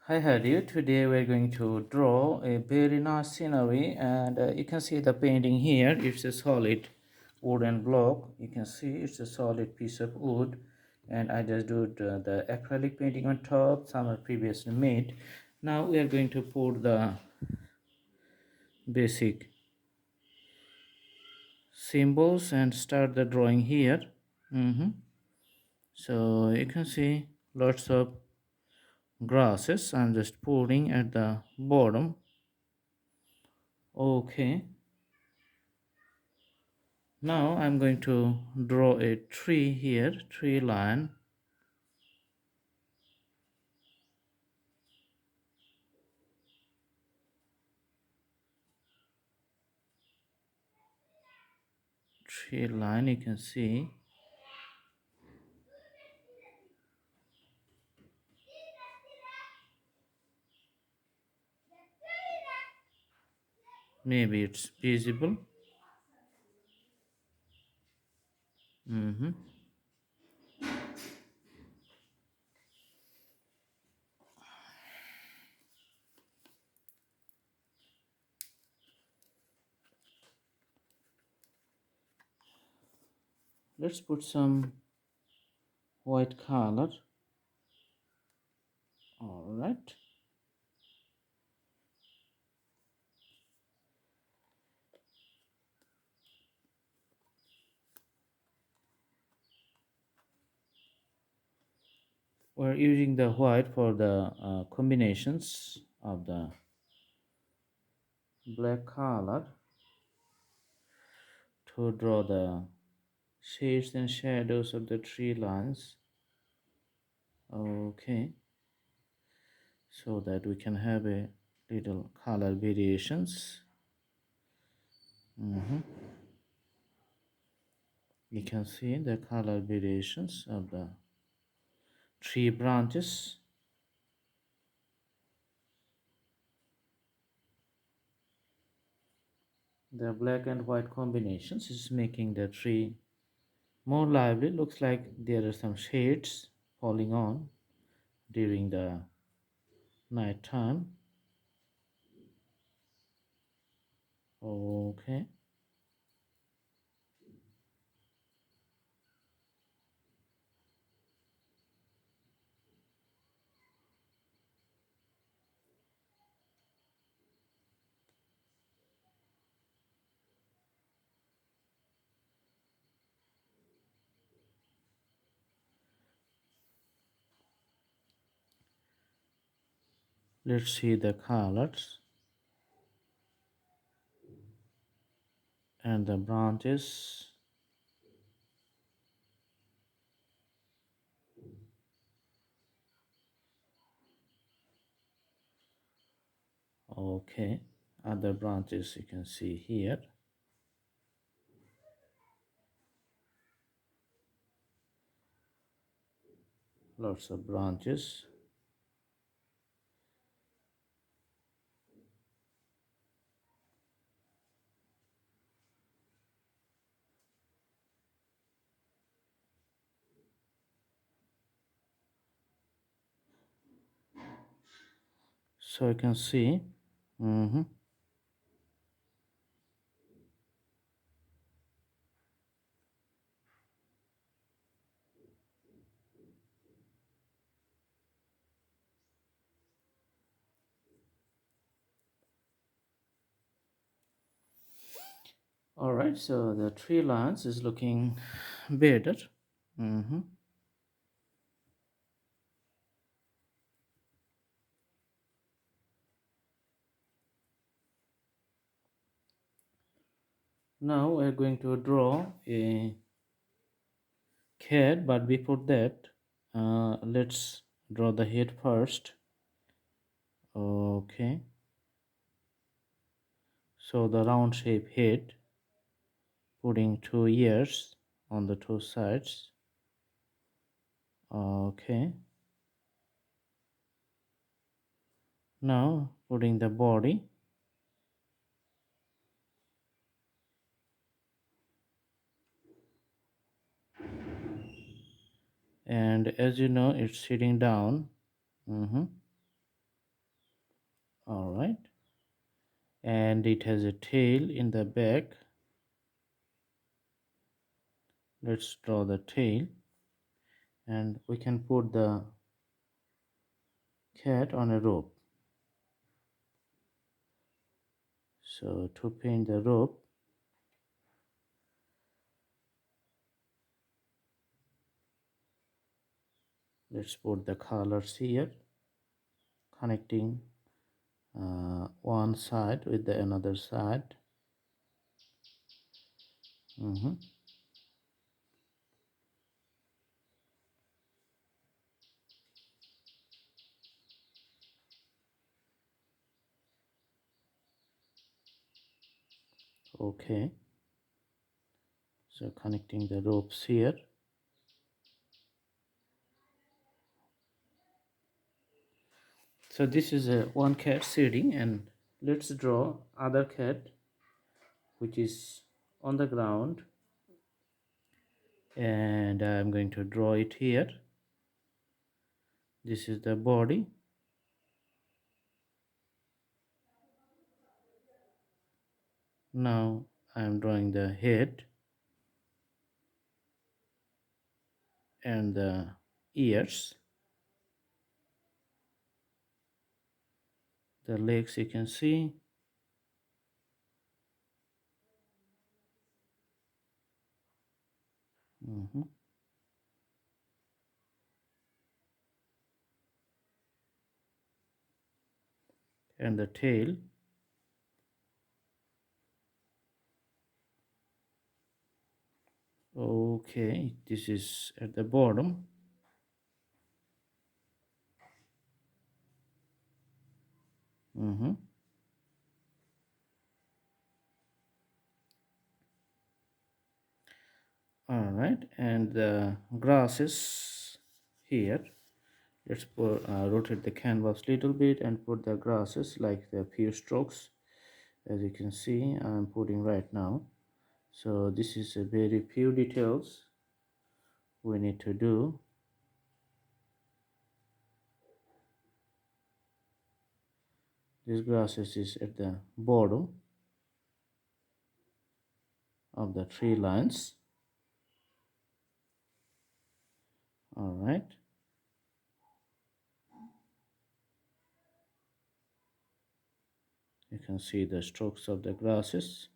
Hi Hadi, today we're going to draw a very nice scenery and you can see the painting here. It's a solid wooden block. You can see it's a solid piece of wood and I just do the acrylic painting on top. Some are previously made. Now we are going to put the basic symbols and start the drawing here. So you can see lots of grasses. I'm just putting at the bottom. Okay. Now I'm going to draw a tree here, tree line. Tree line, you can see. Maybe it's visible. Mm-hmm. Let's put some white color. All right. We're using the white for the combinations of the black color to draw the shades and shadows of the tree lines. Okay, so that we can have a little color variations. You can see the color variations of the tree branches. The black and white combinations is making the tree more lively. Looks like there are some shades falling on during the night time. Okay, let's see the colors and the branches. Okay, other branches you can see here. Lots of branches. So you can see. All right, so the tree lines is looking better. Now we're going to draw a head, but before that, let's draw the head first. Okay, so the round shape head, putting two ears on the two sides. Okay, now putting the body. And as you know, it's sitting down. All right, and it has a tail in the back. Let's draw the tail, and we can put the cat on a rope. So to paint the rope, let's put the colors here, connecting one side with the another side. Mhm. Okay, so connecting the ropes here. So this is a one cat sitting, and let's draw other cat which is on the ground, and I'm going to draw it here. This is the body. Now I'm drawing the head and the ears. The legs you can see. Mhm. And the tail. Okay, this is at the bottom. Mhm. All right, and the grasses here. Let's rotate the canvas little bit and put the grasses like the few strokes. As you can see, I'm putting right now. So this is a very few details we need to do. This grasses is at the bottom of the tree lines. All right. You can see the strokes of the grasses.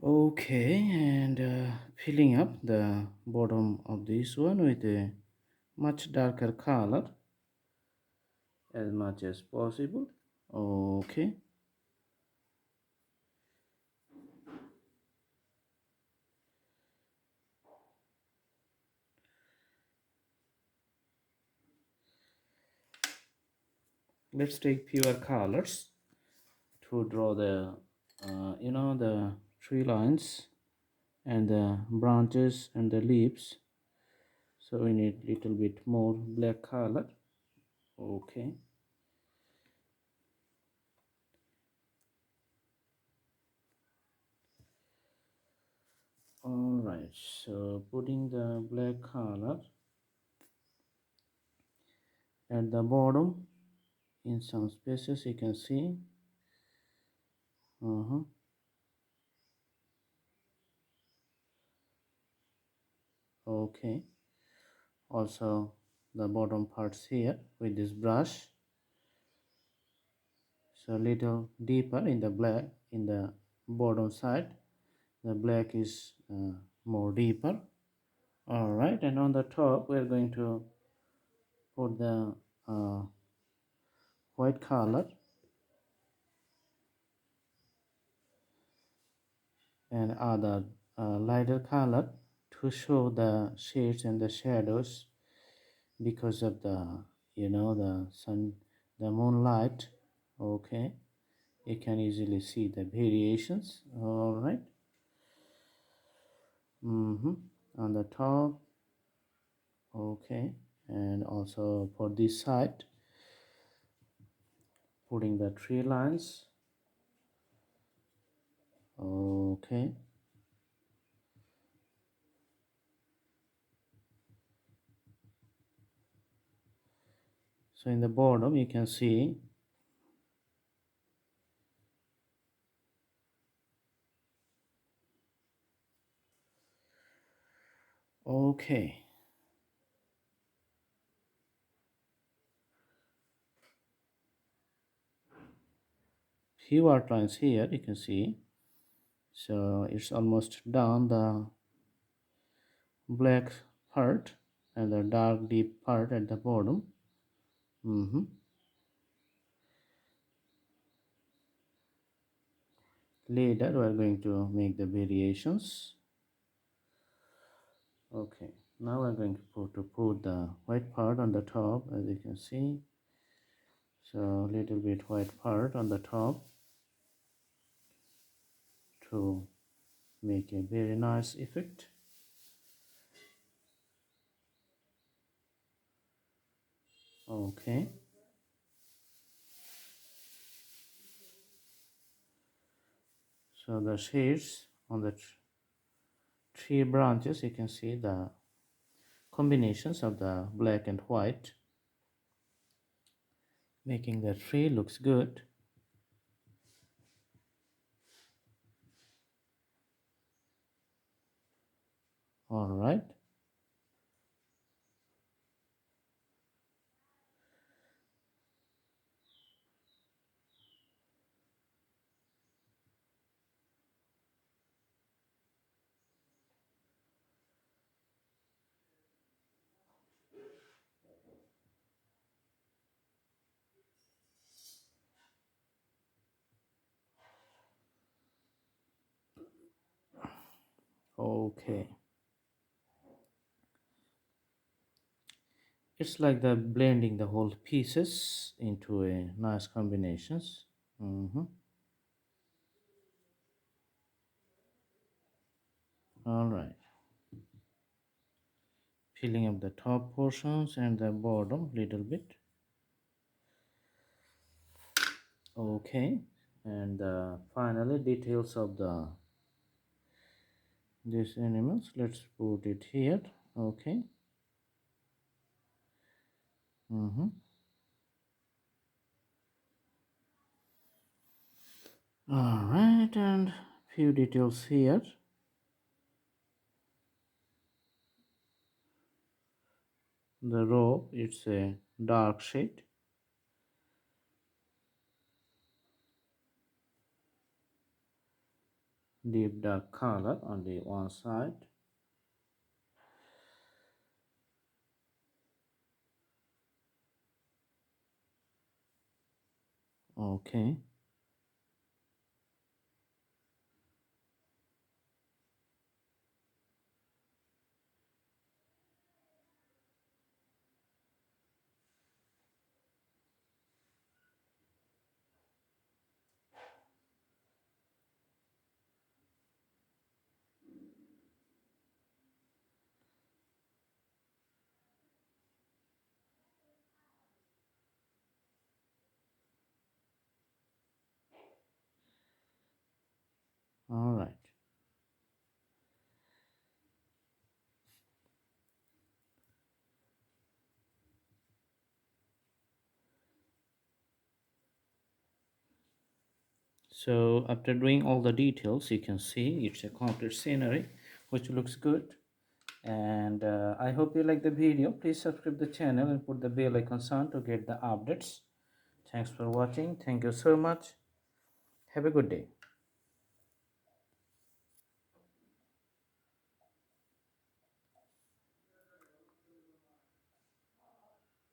Okay, and filling up the bottom of this one with a much darker color as much as possible. Okay, let's take pure colors to draw the the tree lines and the branches and the leaves. So we need little bit more black color. Okay, all right, so putting the black color at the bottom in some spaces you can see. Okay, also the bottom parts here with this brush, so little deeper in the black in the bottom side. The black is more deeper. All right, and on the top we're going to put the uh, white color and other lighter color to show the shades and the shadows because of the the sun the moonlight. Okay, you can easily see the variations. All right. On the top. Okay, and also for this side, putting the tree lines. Okay, so in the bottom you can see. Okay, few outlines here you can see. So it's almost done, the black part and the dark deep part at the bottom. Later we are going to make the variations. Okay, now we're going to put the white part on the top, as you can see. So little bit white part on the top to make a very nice effect. Okay, so the shades on the tree branches, you can see the combinations of the black and white, making the tree looks good. All right, okay. It's like the blending the whole pieces into a nice combinations. All right, filling up the top portions and the bottom little bit. Okay, and finally details of the these animals, let's put it here. Okay. All right, and few details here. The robe, it's a dark shade, deep dark color on the one side. Okay. All right. So after doing all the details, you can see it's a complete scenery, which looks good. And I hope you like the video. Please subscribe the channel and put the bell icon on to get the updates. Thanks for watching. Thank you so much. Have a good day.